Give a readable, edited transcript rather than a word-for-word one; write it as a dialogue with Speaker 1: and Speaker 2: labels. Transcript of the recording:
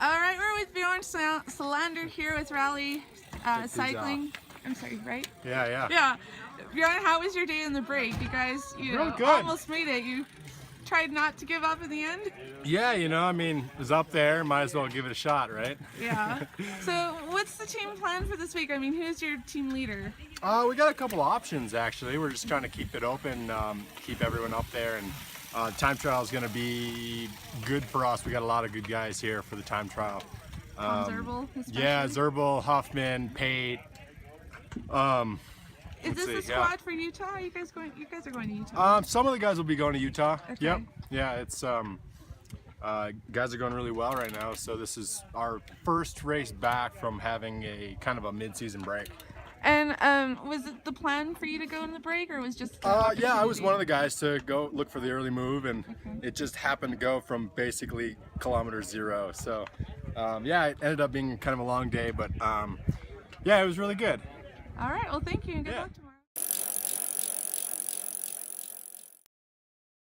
Speaker 1: All right, we're with Bjorn Solander here with Rally Cycling. I'm sorry, right?
Speaker 2: Yeah.
Speaker 1: Yeah. Bjorn, how was your day in the break? You guys,
Speaker 2: Real good.
Speaker 1: almost made it. You tried not to give up in the end?
Speaker 2: Yeah, I mean, it was up there, might as well give it a shot, right?
Speaker 1: Yeah. So what's the team plan for this week? I mean, who's your team leader?
Speaker 2: We got a couple options, actually. We're just trying to keep it open, keep everyone up there, and time trial is going to be good for us. We got a lot of good guys here for the time trial.
Speaker 1: Tom Zerbel, especially?
Speaker 2: Yeah, Zerbel, Huffman, Pate.
Speaker 1: Is this the squad for Utah? You guys are going to Utah.
Speaker 2: Some of the guys will be going to Utah.
Speaker 1: Okay.
Speaker 2: Yep. Yeah, it's guys are going really well right now. So this is our first race back from having a kind of a mid-season break.
Speaker 1: And was it the plan for you to go in the break, or was just?
Speaker 2: Yeah, I was one of the guys to go look for the early move, and it just happened to go from basically kilometer 0. So yeah, it ended up being kind of a long day, but yeah, it was really good.
Speaker 1: All right. Well, thank you, and good luck tomorrow.